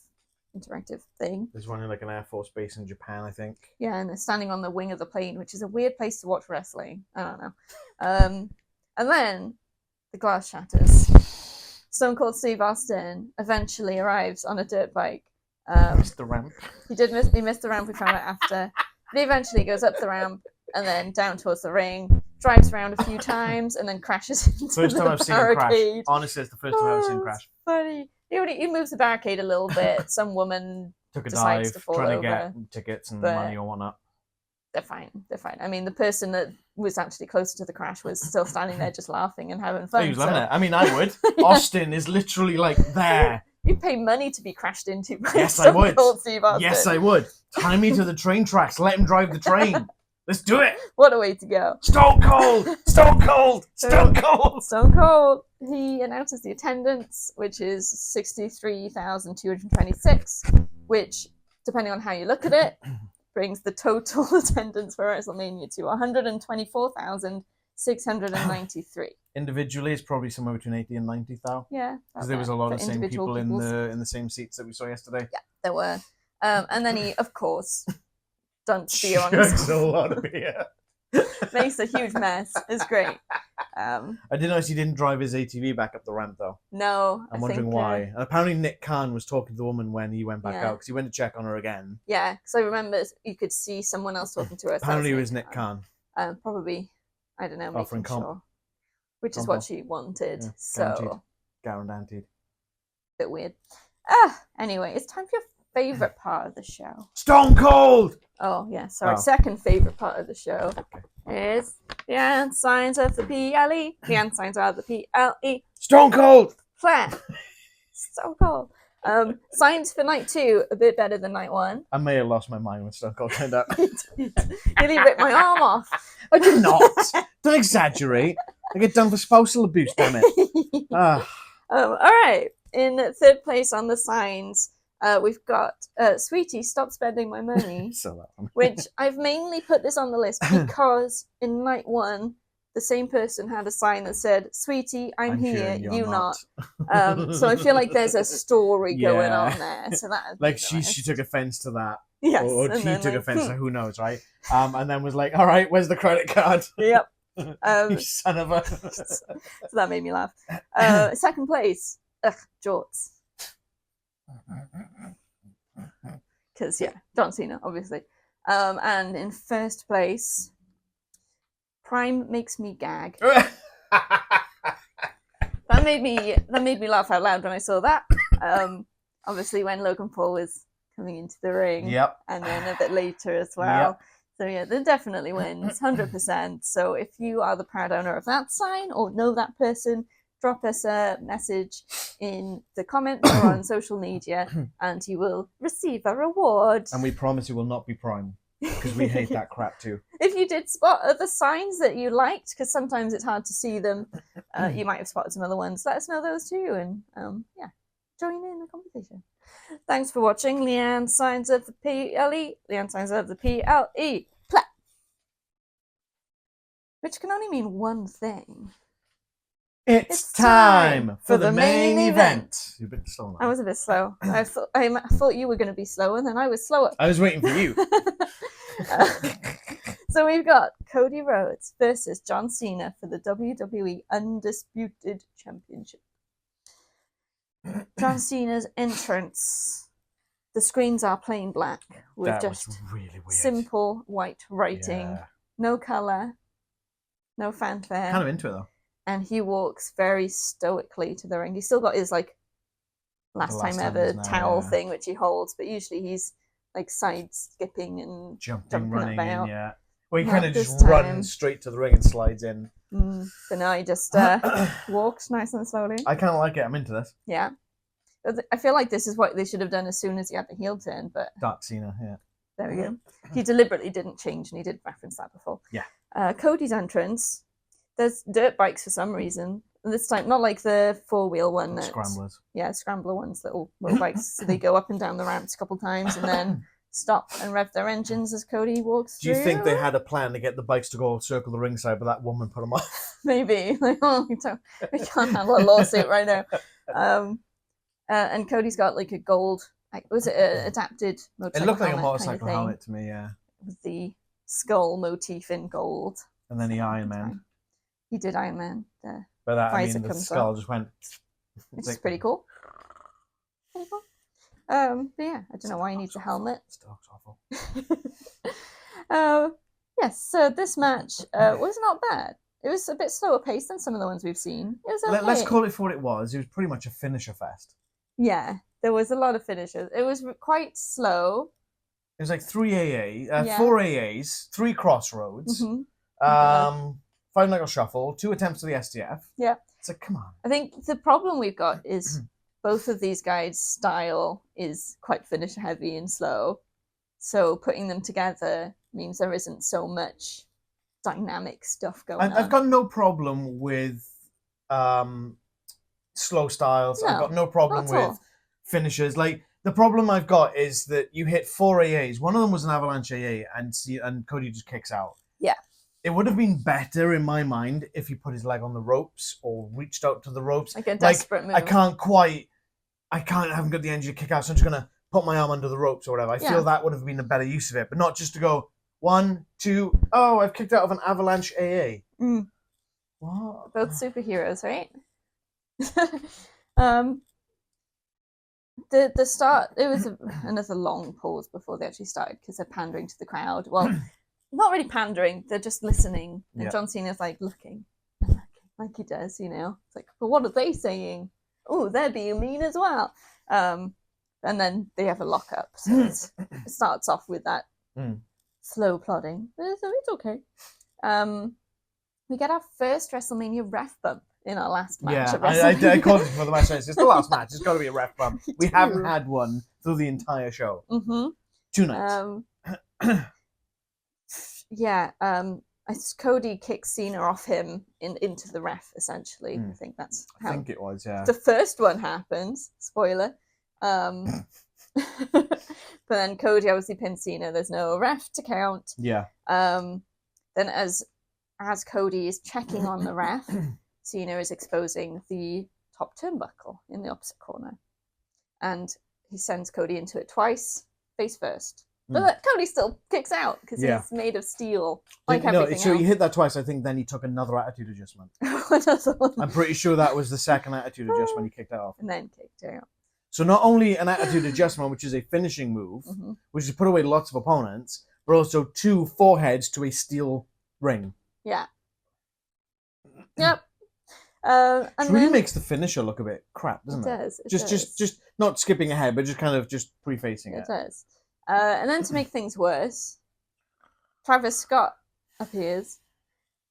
thing. There's one in like an Air Force base in Japan, I think. Yeah, and they're standing on the wing of the plane, which is a weird place to watch wrestling. I don't know. And then the glass shatters. Stone Cold Steve Austin eventually arrives on a dirt bike. Missed the ramp. He missed the ramp, we found out after. But he eventually goes up the ramp and then down towards the ring, drives around a few times, and then crashes into First time the I've seen him crash. barricade. Honestly, it's the first time I've seen him crash. Funny. He moves the barricade a little bit. Some woman Took a decides dive, to fall trying over. to get tickets and but money or whatnot. They're fine. I mean, the person that was actually closer to the crash was still standing there just laughing and having fun. He was loving it. I mean, I would. Austin is literally like there. You'd pay money to be crashed into by Yes, I would. Cold Steve Austin. Yes, I would. Tie me to the train tracks. Let him drive the train. Let's do it. What a way to go. Stone Cold. Stone Cold. Stone Cold. Stone Cold. He announces the attendance, which is 63,226, which, depending on how you look at it, brings the total attendance for WrestleMania to 124,693. Individually, it's probably somewhere between 80 and 90,000. Yeah, because there was a lot of same people in the same seats that we saw yesterday. Yeah, there were. And then he, of course, dumps beer on his a lot of beer. Makes a huge mess. It's great. I didn't notice he didn't drive his ATV back up the ramp though. No, I'm wondering why. And apparently Nick Khan was talking to the woman when he went back out because he went to check on her again. Yeah, because I remember you could see someone else talking to her. Apparently it was Nick Khan. Probably, I don't know, offering comp. sure. Which is what she wanted. Yeah, so guaranteed. bit weird. Anyway, it's time for your favorite part of the show. Stone Cold! Oh, yeah, sorry. Oh. Second favorite part of the show is the end signs of the PLE. The end signs are the PLE. Stone Cold! Flat. So cool. Signs for night 2, a bit better than night 1. I may have lost my mind when Stone Cold turned up. Nearly ripped my arm off. I did not. Don't exaggerate. I get done for spousal abuse, damn it. All right. In third place on the signs, we've got Sweetie, stop spending my money. So that one. Which I've mainly put this on the list because in night 1, the same person had a sign that said, Sweetie, I'm here, you not. So I feel like there's a story going on there. So that like she took offense to that. Yes. Or he took offense to who knows, right? And then was like, all right, where's the credit card? Yep. You son of a... So that made me laugh. Second place, Jorts. Because, yeah, John Cena, obviously. And in first place, Prime makes me gag. That made me laugh out loud when I saw that. Obviously, when Logan Paul was coming into the ring, Yep. and then a bit later as well. Yep. So yeah, that definitely wins, 100%. So if you are the proud owner of that sign or know that person, drop us a message in the comments or on social media, and you will receive a reward. And we promise you will not be Prime, because we hate that crap too. If you did spot other signs that you liked, because sometimes it's hard to see them, you might have spotted some other ones. Let us know those too, and yeah, join in the conversation. Thanks for watching. Leanne signs of the PLE. Leanne signs of the PLE. Plat. Which can only mean one thing. It's time for the main event. You're a bit slow now. I was a bit slow. I thought you were going to be slower, and then I was slower. I was waiting for you. So we've got Cody Rhodes versus John Cena for the WWE Undisputed Championship. John Cena's entrance. The screens are plain black with That just was really weird. simple white writing. Yeah. No colour. No fanfare. Kind of into it though. And he walks very stoically to the ring. He's still got his like last time ever towel thing which he holds, but usually he's like side skipping and jumping running about. in, yeah. Well, he Not kind of just this runs straight to the ring and slides in. But now he just walks nice and slowly. I kind of like it. I'm into this. Yeah. I feel like this is what they should have done as soon as he had the heel turn, but Dark Cena, yeah. there we go. He deliberately didn't change, and he did reference that before. Yeah. Cody's entrance. There's dirt bikes for some reason. And this time, not like the 4-wheel one. Scramblers. Yeah, scrambler ones, little bikes. So they go up and down the ramps a couple times and then stop and rev their engines as Cody walks Do you through. think they had a plan to get the bikes to go circle the ringside, but that woman put them off? Maybe. Like, oh, we can't handle a lawsuit right now. And Cody's got like a gold, was it an adapted motorcycle? It looked like a helmet motorcycle kind of helmet to me, yeah. with the skull motif in gold. And then the Iron Man. He did Iron Man. But that, I visor mean, the comes skull up. just went... Which like, is pretty cool. Pretty cool. But yeah, I don't know why he needs a helmet. Stock's awful. Yes, so this match was not bad. It was a bit slower paced than some of the ones we've seen. It was okay. Let's call it for what it was. It was pretty much a finisher fest. Yeah, there was a lot of finishes. It was quite slow. It was like 4 AAs, 3 crossroads, Mm-hmm. 5 knuckle shuffle, 2 attempts to the STF. Yeah. It's like, come on. I think the problem we've got is both of these guys' style is quite finisher heavy and slow. So putting them together means there isn't so much dynamic stuff going on. I've got no problem with slow styles. No, I've got no problem not at all. with finishers. Like, the problem I've got is that you hit 4 AAs. One of them was an avalanche AA, and Cody just kicks out. Yeah. It would have been better in my mind if he put his leg on the ropes or reached out to the ropes. Like a desperate move. I haven't got the energy to kick out, so I'm just going to put my arm under the ropes or whatever. I feel that would have been a better use of it, but not just to go 1, 2, oh, I've kicked out of an avalanche AA. What? Both superheroes, right? The start, it was another long pause before they actually started because they're pandering to the crowd. Well, not really pandering, they're just listening. And John Cena's like looking like he does, you know. It's like, but what are they saying? Oh, they're being mean as well. But And then they have a lockup. So it starts off with that slow plodding. But it's okay. We get our first WrestleMania ref bump in our last match. Yeah, I called it for the match. It's the last match. It's got to be a ref bump. We haven't had one through the entire show. 2 nights. Cody kicks Cena off him into the ref, essentially. I think that's how... I think it was, yeah. The first one happens. Spoiler. But then Cody obviously pins Cena. There's no ref to count. Yeah. Then as Cody is checking on the ref, Cena is exposing the top turnbuckle in the opposite corner. And he sends Cody into it twice, face first. But Cody still kicks out because he's made of steel, like everything else. So he hit that twice. I think then he took another attitude adjustment. I'm pretty sure that was the second attitude adjustment he kicked out. And then kicked out. So not only an attitude adjustment, which is a finishing move, which is put away lots of opponents, but also 2 foreheads to a steel ring. Yeah. Yep. And it really makes the finisher look a bit crap, doesn't it? It does. Just not skipping ahead, but just kind of just prefacing it. It does. And then to make things worse, Travis Scott appears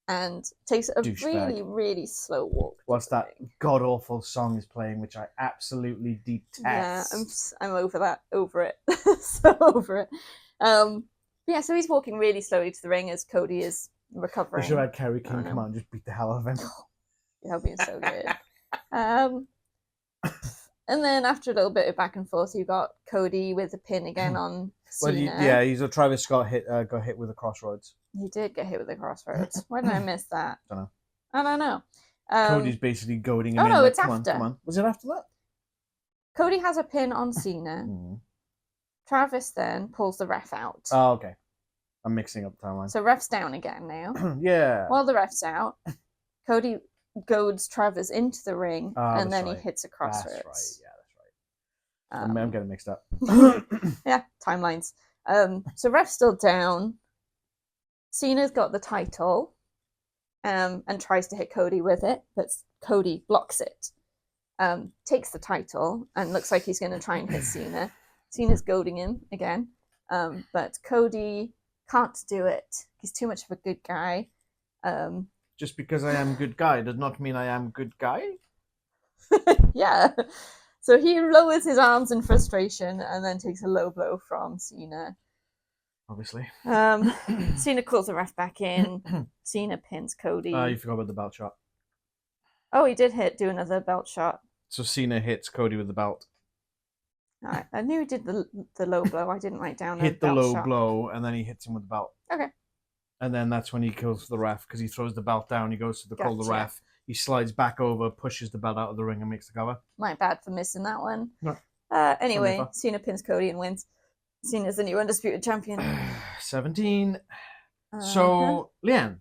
and takes a really, really slow walk. Whilst that god-awful song is playing, which I absolutely detest. Yeah, I'm over it. So over it. So he's walking really slowly to the ring as Cody is recovering. We should have had Kerry King come out and just beat the hell out of him. That would be so good. And then after a little bit of back and forth, you got Cody with a pin again on Cena. He's a Travis Scott got hit with a crossroads. He did get hit with a crossroads. Why did I miss that? I don't know. Cody's basically goading him in. Oh, no, like, it's come after. On, come on. Was it after that? Cody has a pin on Cena. Travis then pulls the ref out. Oh, okay. I'm mixing up the timeline. So ref's down again now. Yeah. While the ref's out, Cody goads Travis into the ring, and then he hits a crossroads. That's right. Yeah, that's right. I'm getting mixed up. Yeah, timelines. So ref's still down. Cena's got the title, and tries to hit Cody with it, but Cody blocks it. Takes the title and looks like he's going to try and hit Cena. Cena's goading him again, but Cody can't do it. He's too much of a good guy. Just because I am good guy does not mean I am good guy. Yeah. So he lowers his arms in frustration and then takes a low blow from Cena. Obviously. Cena calls the ref back in. Cena pins Cody. You forgot about the belt shot. Oh, he did do another belt shot. So Cena hits Cody with the belt. Right. I knew he did the low blow. I didn't write down hit the belt low shot. blow, and then he hits him with the belt. Okay. And then that's when he kills the ref, because he throws the belt down, he goes to call the ref, he slides back over, pushes the belt out of the ring and makes the cover. My bad for missing that one. No. Anyway, Cena pins Cody and wins. Cena's the new Undisputed Champion. 17. So, Leanne,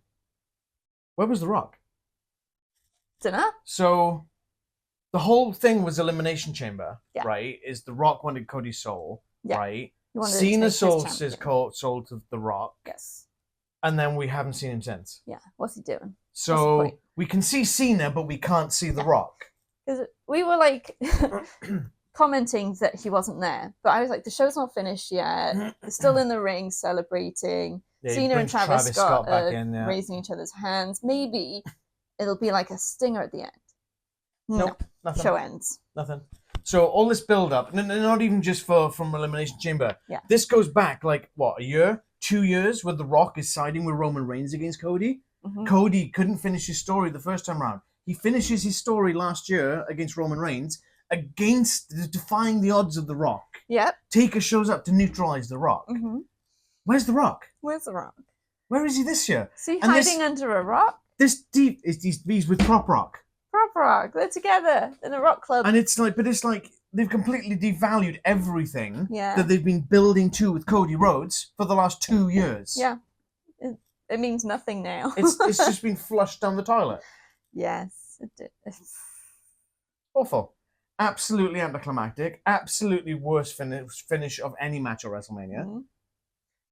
where was The Rock? Dunno. So, the whole thing was Elimination Chamber, right? Is The Rock wanted Cody's soul, right? Cena's soul is sold to The Rock. Yes. And then we haven't seen him since. Yeah, what's he doing? So we can see Cena, but we can't see The Rock. Because we were like commenting that he wasn't there, but I was like, the show's not finished yet. They're still in the ring celebrating. Yeah, Cena and Travis Scott back in, raising each other's hands. Maybe it'll be like a stinger at the end. Nope, nothing. Show ends. Nothing. So all this build up, not even just from Elimination Chamber. Yeah. This goes back like what, a year? 2 years where The Rock is siding with Roman Reigns against Cody. Cody couldn't finish his story the first time around. He finishes his story last year against Roman Reigns, defying the odds of The Rock. Yep. Taker shows up to neutralize The Rock. Where's The Rock? Where's The Rock? Where is he this year? Is he hiding under a rock? He's with Prop Rock. Prop Rock. They're together in a rock club. And it's like they've completely devalued everything that they've been building to with Cody Rhodes for the last 2 years. Yeah. It means nothing now. It's just been flushed down the toilet. Yes, it did. Awful. Absolutely anticlimactic. Absolutely worst finish of any match at WrestleMania.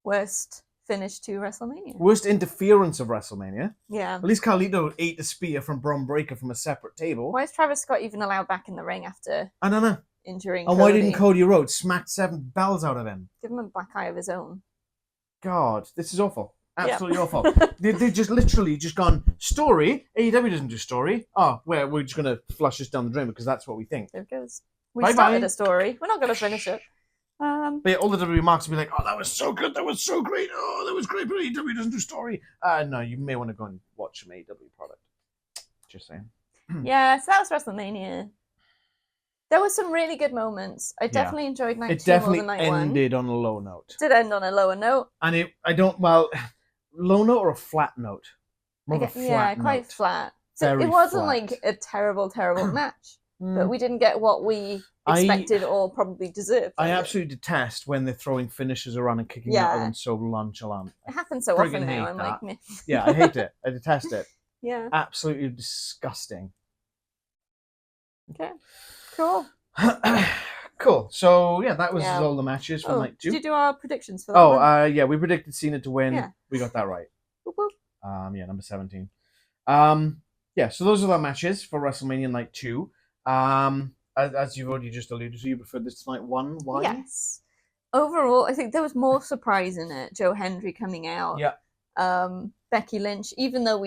Worst finish to WrestleMania. Worst interference of WrestleMania. Yeah. At least Carlito ate a spear from Bron Breakker from a separate table. Why is Travis Scott even allowed back in the ring after? I don't know. injuring And Cody. why didn't Cody Rhodes smack 7 bells out of him? Give him a black eye of his own. God, this is awful. Absolutely Yep. awful. They just literally just gone, story? AEW doesn't do story. Oh, we're just going to flush this down the drain because that's what we think. There it goes. We Bye-bye. started a story. We're not going to finish it. But yeah, all the WWE marks will be like, oh, that was so good, that was so great, oh, that was great, but AEW doesn't do story. No, you may want to go and watch some AEW product. Just saying. Yeah, so that was WrestleMania. There were some really good moments. I definitely enjoyed night 2 more than night 1. It definitely ended on a low note. It did end on a lower note. And low note or a flat note? More of a flat note. Quite flat. So Very it wasn't flat. like a terrible match. But we didn't get what we expected or probably deserved. I absolutely detest when they're throwing finishers around and kicking out of them so nonchalant. It happens so often now. I'm like, meh. Yeah, I hate it. I detest it. Yeah. Absolutely disgusting. Okay. Cool. Cool. So yeah, that was all the matches for night 2. Did you do our predictions for that one? Yeah, we predicted Cena to win. Yeah. We got that right. Whoop, whoop. Yeah, number 17. Yeah, so those are the matches for WrestleMania night 2. As you've already just alluded to, you preferred this to night 1. Why? Yes. Overall, I think there was more surprise in it. Joe Hendry coming out. Yeah. Becky Lynch, even though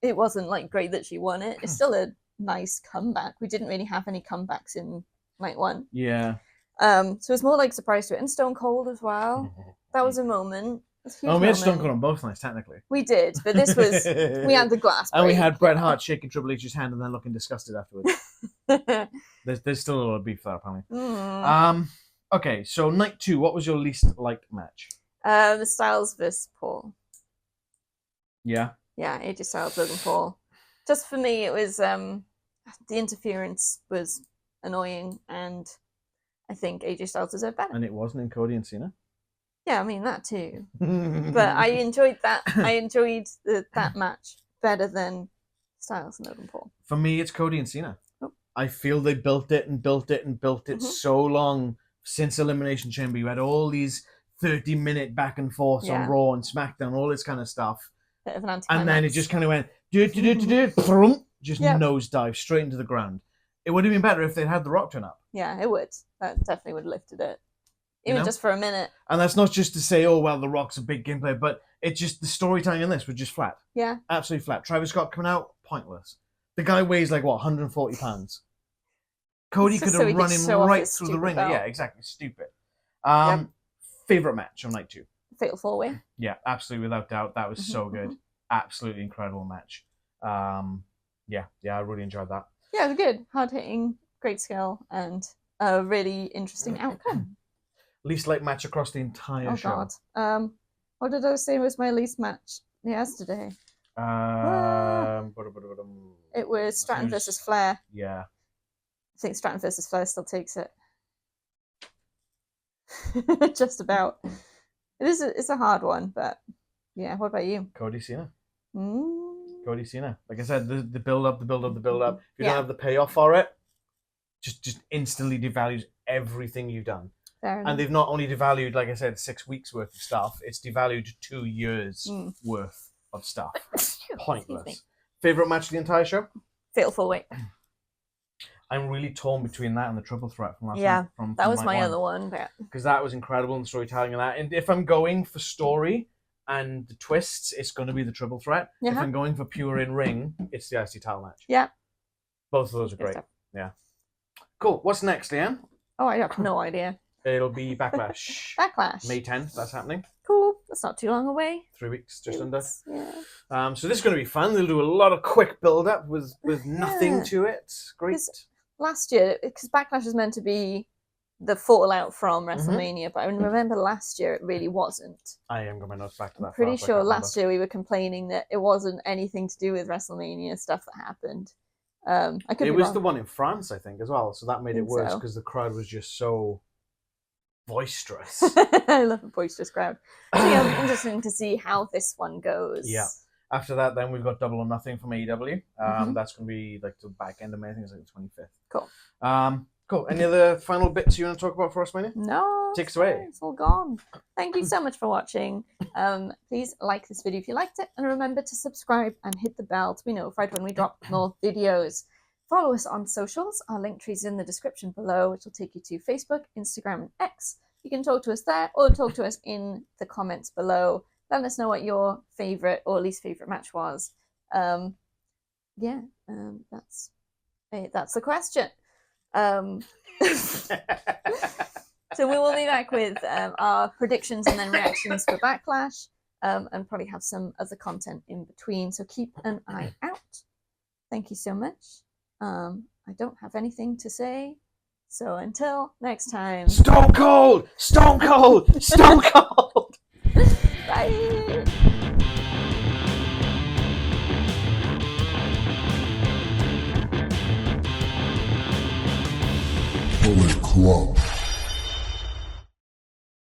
it wasn't like great that she won it, it's still a nice comeback. We didn't really have any comebacks in night 1. Yeah. So it's more like surprise to it. And Stone Cold as well. That was a moment. We had Stone Cold on both nights, technically. We did, but this was we had the glass break. And we had Bret Hart shaking Triple H's hand and then looking disgusted afterwards. There's still a lot of beef there, apparently. Okay, so night 2, what was your least liked match? The Styles vs. Paul. Yeah. Yeah, AJ Styles, Logan Paul. Just for me, it was the interference was annoying, and I think AJ Styles deserved better. And it wasn't in Cody and Cena? Yeah, I mean that too. But I enjoyed that. I enjoyed that match better than Styles and Logan Paul. For me, it's Cody and Cena. Oh. I feel they built it and built it and built it so long since Elimination Chamber. You had all these 30-minute back and forths on Raw and SmackDown, all this kind of stuff. Bit of an anticlimax. And then it just kind of went, just nosedive straight into the ground. It would have been better if they'd had The Rock turn up. Yeah, it would. That definitely would have lifted it. Even just for a minute. And that's not just to say, oh, well, The Rock's a big game player, but it's just the storytelling in this was just flat. Yeah. Absolutely flat. Travis Scott coming out, pointless. The guy weighs like, 140 pounds. Cody could have run him right through the ring. Belt. Yeah, exactly. Stupid. Favorite match on night 2? Fatal 4-way. Yeah, absolutely, without doubt. That was so good. Absolutely incredible match. Yeah, I really enjoyed that. Yeah, it was good. Hard-hitting, great skill, and a really interesting outcome. Least liked match across the entire show. Oh, God. What did I say was my least match yesterday? It was Stratton versus Flair. Yeah. I think Stratton versus Flair still takes it. Just about. It's a hard one, but yeah. What about you? Cody Cena. Cody Cena. Like I said, the build up. If you don't have the payoff for it, just instantly devalues everything you've done. And they've not only devalued, like I said, 6 weeks worth of stuff, it's devalued 2 years worth of stuff. Pointless. Favorite match of the entire show? Fatal 4-way. I'm really torn between that and the triple threat from last night. From that was my other one. Because that was incredible in the storytelling of that. And if I'm going for story and the twists, it's going to be the triple threat. If I'm going for pure in-ring, it's the IC title match. Yeah. Both of those are great. Yeah. Cool. What's next, Leanne? Oh, I have no idea. It'll be Backlash. Backlash. May 10th, that's happening. Cool. That's not too long away. 3 weeks, just under. Yeah. So this is going to be fun. They'll do a lot of quick build-up with nothing to it. Great. Last year, because Backlash is meant to be the fallout from WrestleMania, but I remember last year it really wasn't. I am going my notes back to that. I'm pretty sure last year we were complaining that it wasn't anything to do with WrestleMania stuff that happened. It was the one in France, I think, as well. So that made it worse because the crowd was just so boisterous. I love a boisterous crowd. So yeah, interesting to see how this one goes. Yeah. After that, then we've got Double or Nothing from AEW. That's going to be like the back end of May. I think it's like the 25th. Cool. Cool. Any other final bits you want to talk about for us, Mania? No. Take us away. It's all gone. Thank you so much for watching. Please like this video if you liked it. And remember to subscribe and hit the bell to be notified when we drop more videos. Follow us on socials. Our link tree is in the description below, which will take you to Facebook, Instagram, and X. You can talk to us there or talk to us in the comments below. Let us know what your favourite or least favourite match was. That's the question. So we will be back with our predictions and then reactions for Backlash, and probably have some other content in between. So keep an eye out. Thank you so much. I don't have anything to say. So until next time. Stone Cold! Stone Cold! Stone Cold! Bye! Bullet Club.